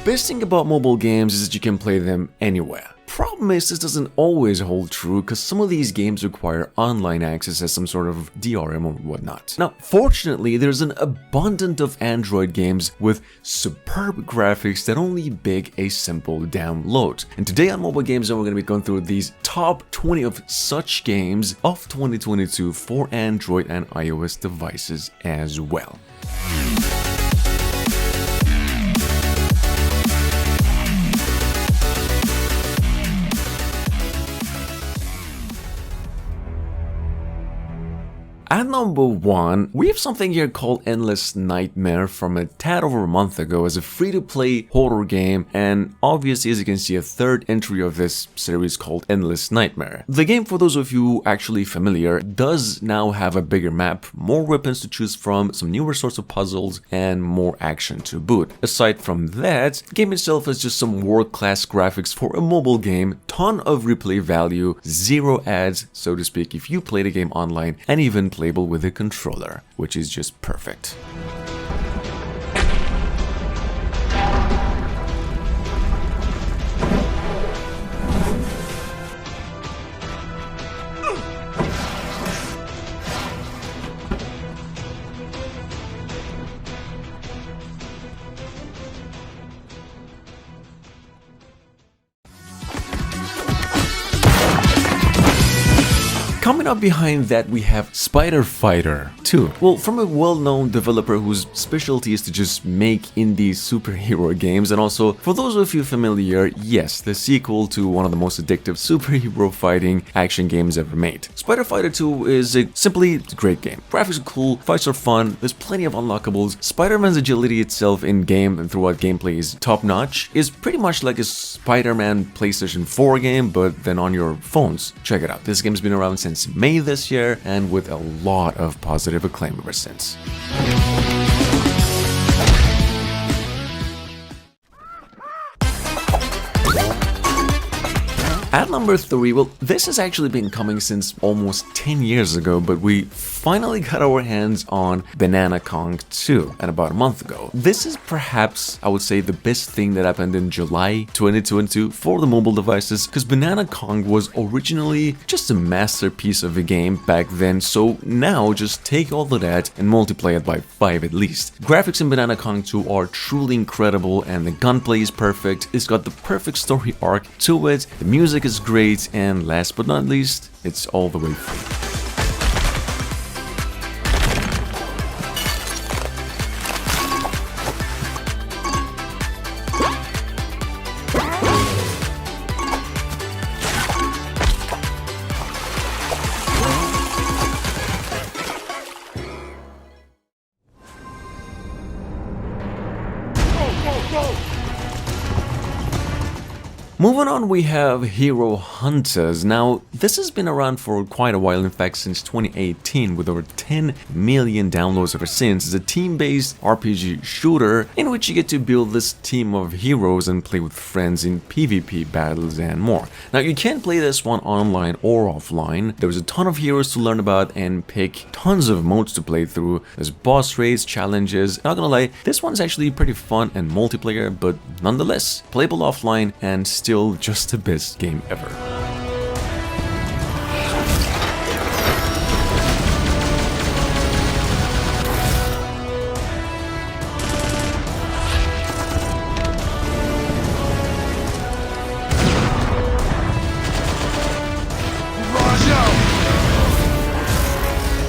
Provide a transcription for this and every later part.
best thing about mobile games is that you can play them anywhere. Problem is, this doesn't always hold true because some of these games require online access as some sort of DRM or whatnot. Now, fortunately, there's an abundance of Android games with superb graphics that only beg a simple download. And today on Mobile Games Zone, we're going to be going through these top 20 of such games of 2022 for Android and iOS devices as well. At number 1, we have something here called Endless Nightmare from a tad over a month ago as a free-to-play horror game, and obviously, as you can see, a third entry of this series called Endless Nightmare. The game, for those of you actually familiar, does now have a bigger map, more weapons to choose from, some newer sorts of puzzles, and more action to boot. Aside from that, the game itself is just some world-class graphics for a mobile game, ton of replay value, zero ads, so to speak, if you play the game online, and even playable with a controller, which is just perfect. Coming up behind that, we have Spider Fighter 2. Well, from a well-known developer whose specialty is to just make indie superhero games, and also, for those of you familiar, yes, the sequel to one of the most addictive superhero fighting action games ever made. Spider Fighter 2 is simply a great game. Graphics are cool, fights are fun, there's plenty of unlockables, Spider-Man's agility itself in-game and throughout gameplay is top-notch, is pretty much like a Spider-Man PlayStation 4 game, but then on your phones. Check it out, this game's been around since May this year, and with a lot of positive acclaim ever since. At number 3, well, this has actually been coming since almost 10 years ago, but we finally got our hands on Banana Kong 2, and about a month ago. This is perhaps, I would say, the best thing that happened in July 2022 for the mobile devices, because Banana Kong was originally just a masterpiece of a game back then, so now just take all of that and multiply it by 5 at least. Graphics in Banana Kong 2 are truly incredible, and the gunplay is perfect, it's got the perfect story arc to it, the music is great, and last but not least, it's all the way free. Moving on, we have Hero Hunters. Now, this has been around for quite a while, in fact since 2018, with over 10 million downloads ever since. It's a team-based RPG shooter in which you get to build this team of heroes and play with friends in PvP battles and more. Now, you can play this one online or offline. There's a ton of heroes to learn about and pick, tons of modes to play through. There's boss raids, challenges. Not gonna lie, this one's actually pretty fun and multiplayer, but nonetheless, playable offline and still just the best game ever.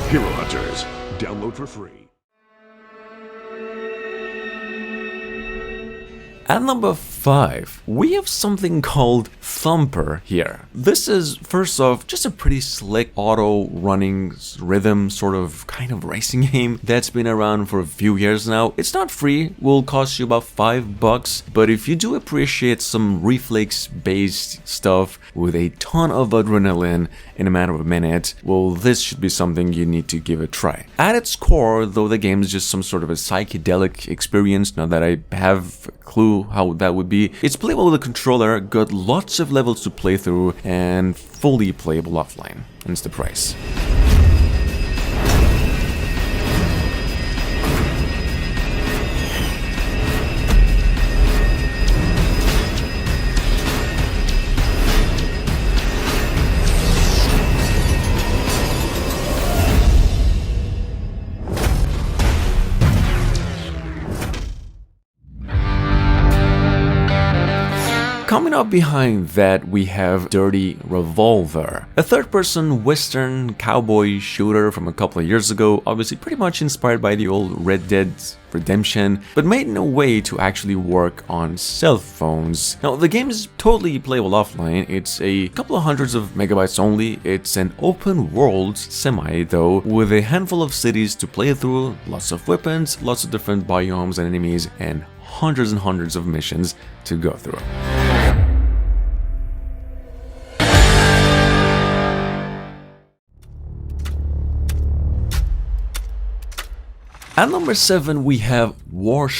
Hero Hunters. Download for free. At number 5, we have something called Thumper here. This is, first off, just a pretty slick auto-running rhythm sort of kind of racing game that's been around for a few years now. It's not free, will cost you about $5, but if you do appreciate some reflex-based stuff with a ton of adrenaline in a matter of a minute, well, this should be something you need to give a try. At its core, though, the game is just some sort of a psychedelic experience. Now that I have a clue how that would be, it's playable with a controller, got lots of levels to play through, and fully playable offline. And it's the price. Coming up behind that, we have Dirty Revolver, a third-person western cowboy shooter from a couple of years ago, obviously pretty much inspired by the old Red Dead Redemption, but made in a way to actually work on cell phones. Now, the game is totally playable offline. It's a couple of hundreds of megabytes only. It's an open world semi though, with a handful of cities to play through, lots of weapons, lots of different biomes and enemies, and hundreds and hundreds of missions to go through. At number 7, we have Wars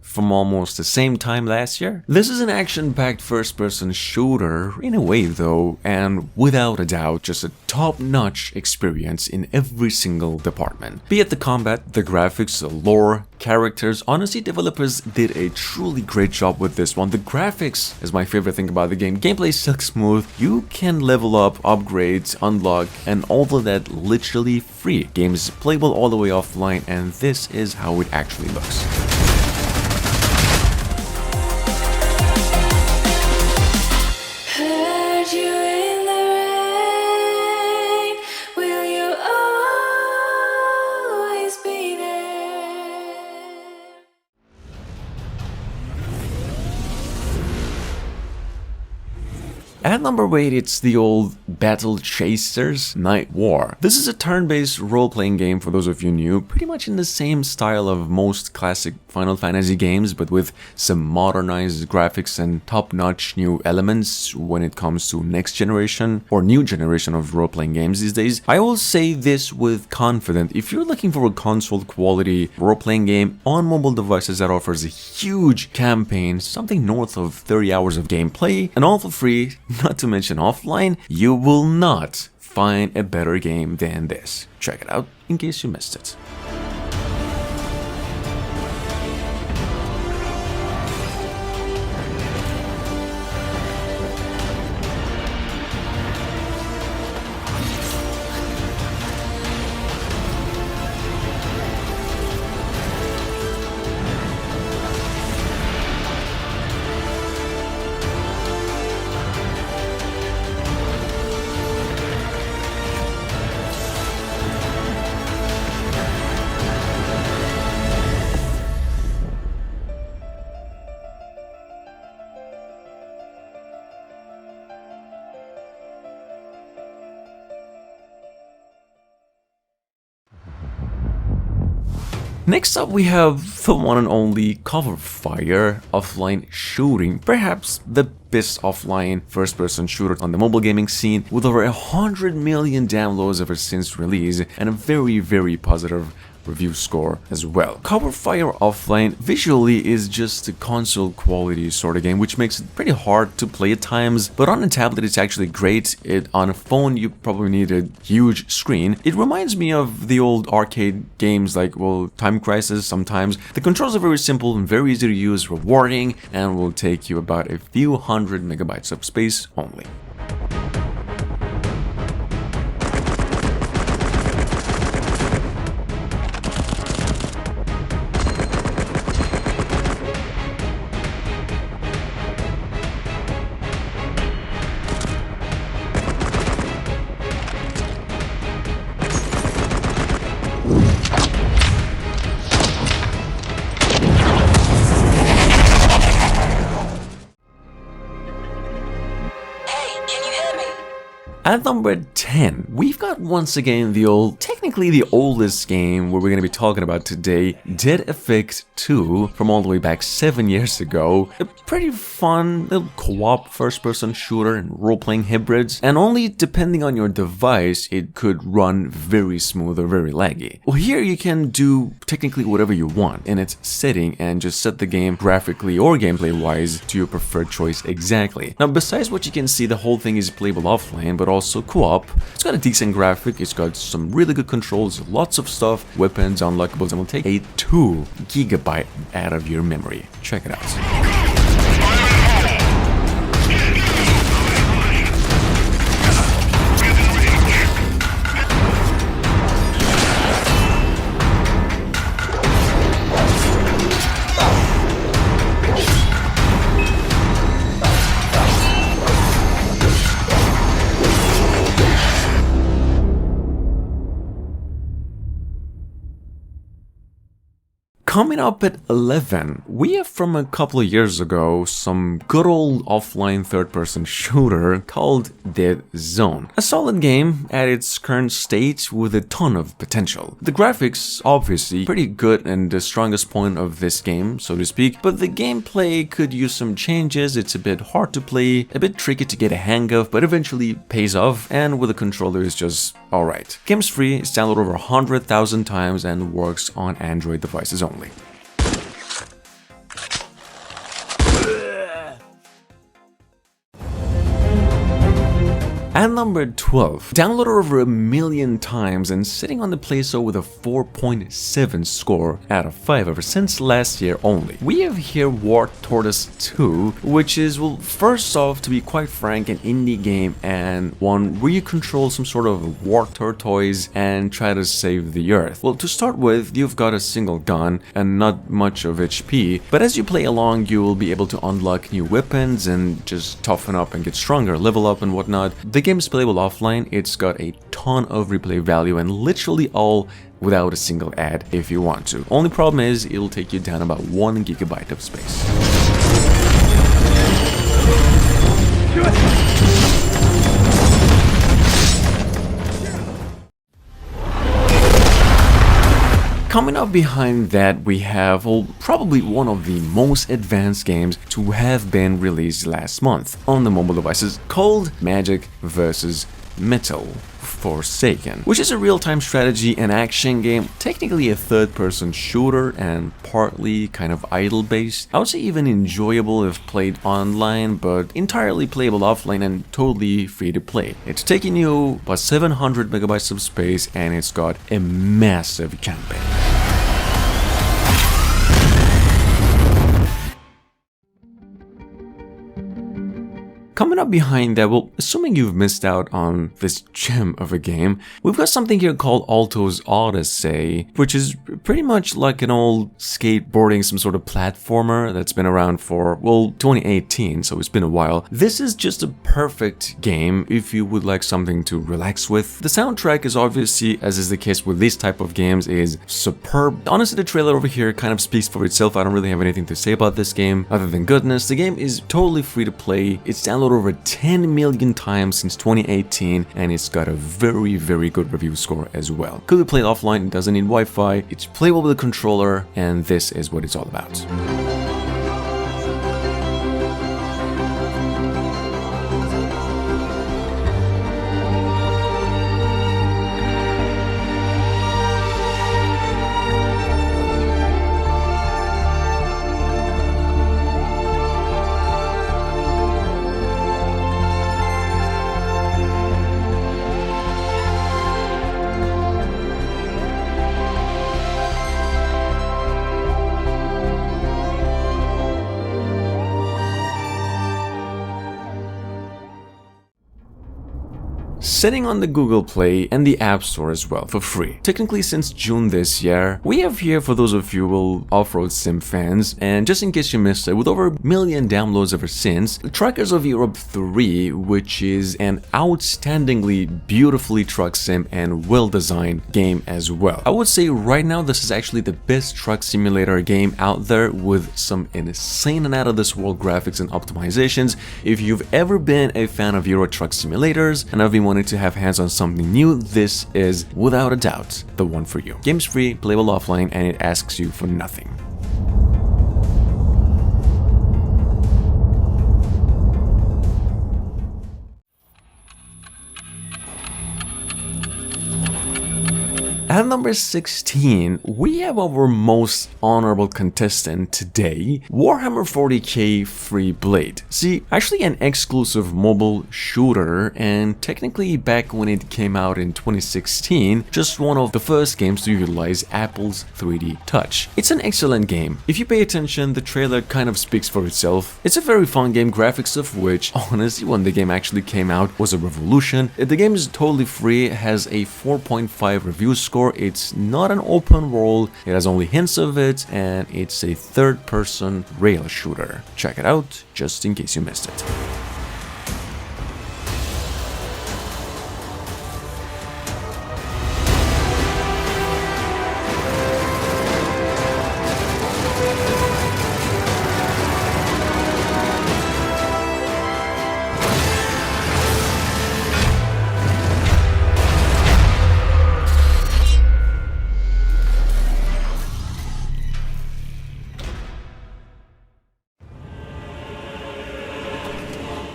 from almost the same time last year. This is an action-packed first-person shooter, in a way though, and without a doubt, just a top-notch experience in every single department. Be it the combat, the graphics, the lore, characters, honestly, developers did a truly great job with this one. The graphics is my favorite thing about the game. Gameplay is silk smooth, you can level up, upgrades, unlock, and all of that literally free. Game is playable all the way offline, and this is how it actually looks. At number 8, it's the old Battle Chasers Nightwar. This is a turn-based role-playing game, for those of you new, pretty much in the same style of most classic Final Fantasy games, but with some modernized graphics and top-notch new elements when it comes to next generation or new generation of role-playing games these days. I will say this with confidence: if you're looking for a console-quality role-playing game on mobile devices that offers a huge campaign, something north of 30 hours of gameplay, and all for free, not to mention offline, you will not find a better game than this. Check it out in case you missed it. Next up, we have the one and only Cover Fire offline shooting, perhaps the best offline first-person shooter on the mobile gaming scene, with over 100 million downloads ever since release and a very, very positive review score as well. Cover Fire Offline visually is just a console quality sort of game, which makes it pretty hard to play at times, but on a tablet it's actually great. On a phone you probably need a huge screen. It reminds me of the old arcade games like, well, Time Crisis sometimes. The controls are very simple and very easy to use, rewarding, and will take you about a few hundred megabytes of space only. At number 10, we've got once again technically the oldest game where we're going to be talking about today, Dead Effect 2, from all the way back 7 years ago. A pretty fun little co-op first-person shooter and role-playing hybrids, and only depending on your device it could run very smooth or very laggy. Well, here you can do technically whatever you want in its setting and just set the game graphically or gameplay-wise to your preferred choice exactly. Now, besides what you can see, the whole thing is playable offline, but also co-op. It's got a decent graphic, it's got some really good controls, lots of stuff, weapons, unlockables, and will take a 2 GB out of your memory. Check it out. Coming up at 11, we have from a couple of years ago some good old offline third-person shooter called Deadzone. A solid game at its current state with a ton of potential. The graphics, obviously, pretty good and the strongest point of this game, so to speak, but the gameplay could use some changes. It's a bit hard to play, a bit tricky to get a hang of, but eventually pays off, and with a controller is just alright. Game's free, it's downloaded over 100,000 times and works on Android devices only. At number 12, downloaded over 1 million times and sitting on the Play Store with a 4.7 score out of 5 ever since last year only. We have here Wars Tortoise II, which is, well, first off, to be quite frank, an indie game and one where you control some sort of war tortoise and try to save the earth. Well, to start with, you've got a single gun and not much of HP, but as you play along, you will be able to unlock new weapons and just toughen up and get stronger, level up and whatnot. The game is playable offline, it's got a ton of replay value and literally all without a single ad if you want to. Only problem is it'll take you down about 1 gigabyte of space. Coming up behind that, we have, well, probably one of the most advanced games to have been released last month on the mobile devices, called Magic vs. Metal Foursaken, which is a real-time strategy and action game, technically a third-person shooter and partly kind of idle-based. I would say even enjoyable if played online, but entirely playable offline and totally free to play. It's taking you about 700 megabytes of space and it's got a massive campaign. Coming up behind that, well, assuming you've missed out on this gem of a game, we've got something here called Altos Odyssey, which is pretty much like an old skateboarding, some sort of platformer that's been around for, well, 2018, so it's been a while. This is just a perfect game if you would like something to relax with. The soundtrack is obviously, as is the case with this type of games, is superb. Honestly, the trailer over here kind of speaks for itself. I don't really have anything to say about this game other than goodness. The game is totally free to play. It's downloaded over 10 million times since 2018 and it's got a very, very good review score as well. Could be played offline, it doesn't need Wi-Fi, it's playable with a controller, and this is what it's all about. Sitting on the Google Play and the App Store as well for free. Technically since June this year, we have here, for those of you who off-road sim fans, and just in case you missed it, with over 1 million downloads ever since, Truckers of Europe 3, which is an outstandingly beautifully truck sim and well-designed game as well. I would say right now this is actually the best truck simulator game out there with some insane and out-of-this-world graphics and optimizations. If you've ever been a fan of Euro Truck simulators and have been wanting to have hands on something new, this is without a doubt the one for you. Game's free, playable offline, and it asks you for nothing. At number 16, we have our most honorable contestant today, Warhammer 40k Freeblade. See, actually an exclusive mobile shooter, and technically back when it came out in 2016, just one of the first games to utilize Apple's 3D Touch. It's an excellent game. If you pay attention, the trailer kind of speaks for itself. It's a very fun game, graphics of which, honestly, when the game actually came out, was a revolution. The game is totally free, has a 4.5 review score. It's not an open world, it has only hints of it, and it's a third-person rail shooter. Check it out, just in case you missed it.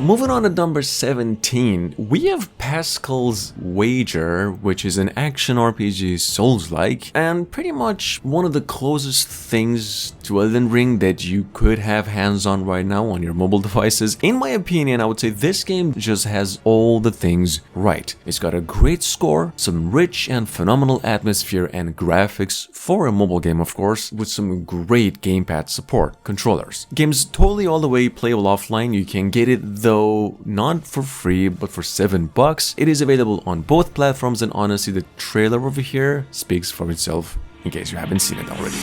Moving on to number 17, we have Pascal's Wager, which is an action RPG Souls-like, and pretty much one of the closest things to Elden Ring that you could have hands-on right now on your mobile devices. In my opinion, I would say this game just has all the things right. It's got a great score, some rich and phenomenal atmosphere and graphics for a mobile game, of course, with some great gamepad support controllers. Game's totally all the way playable offline. You can get it though not for free but for $7. It is available on both platforms, and honestly the trailer over here speaks for itself in case you haven't seen it already.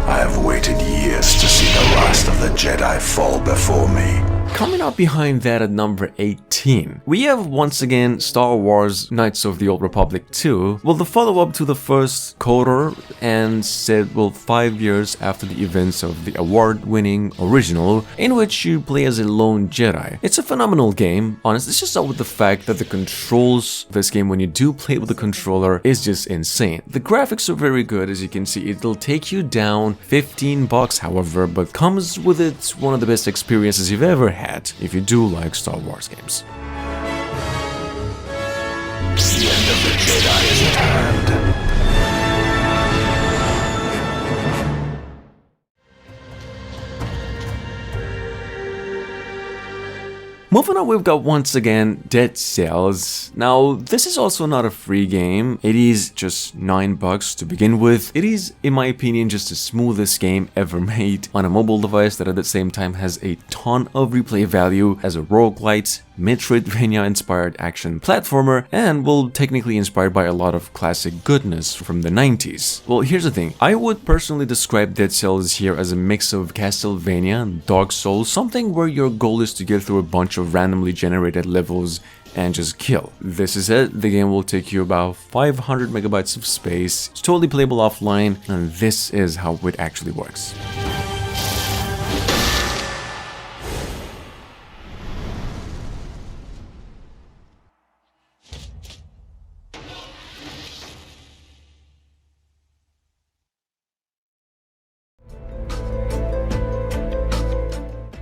I have waited years to see the last of the Jedi fall before me. Coming up behind that at number 18, we have once again Star Wars Knights of the Old Republic 2, well, the follow-up to the first KotOR, and set, well, 5 years after the events of the award-winning original, in which you play as a lone Jedi. It's a phenomenal game, honestly. It's just out with the fact that the controls of this game, when you do play it with the controller, is just insane. The graphics are very good, as you can see. It'll take you down $15, however, but comes with it one of the best experiences you've ever had if you do like Star Wars games. The end of the Jedi is at hand. Moving on, we've got once again Dead Cells. Now, this is also not a free game. It is just $9 to begin with. It is, in my opinion, just the smoothest game ever made on a mobile device that at the same time has a ton of replay value as a roguelite, Metroidvania-inspired action platformer, and, well, technically inspired by a lot of classic goodness from the 90s. Well, here's the thing. I would personally describe Dead Cells here as a mix of Castlevania and Dark Souls, something where your goal is to get through a bunch of randomly generated levels and just kill. This is it. The game will take you about 500 megabytes of space. It's totally playable offline, and this is how it actually works.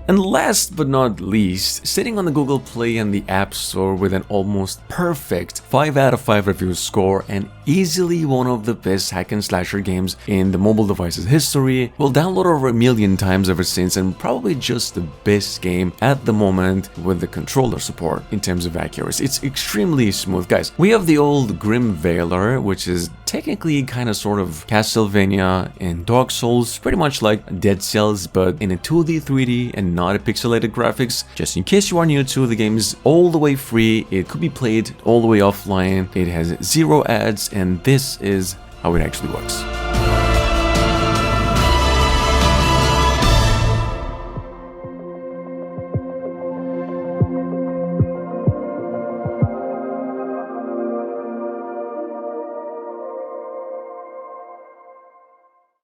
And last but not least, sitting on the Google Play and the App Store with an almost perfect 5 out of 5 review score and easily one of the best hack and slasher games in the mobile device's history, will download over 1 million times ever since, and probably just the best game at the moment with the controller support in terms of accuracy. It's extremely smooth, guys. We have the old Grim Veiler, which is technically kind of sort of Castlevania and Dark Souls, pretty much like Dead Cells, but in a 2D, 3D, and not a pixelated graphics. Just in case you are new to, the game is all the way free. It could be played all the way offline. It has 0 ads, and this is how it actually works.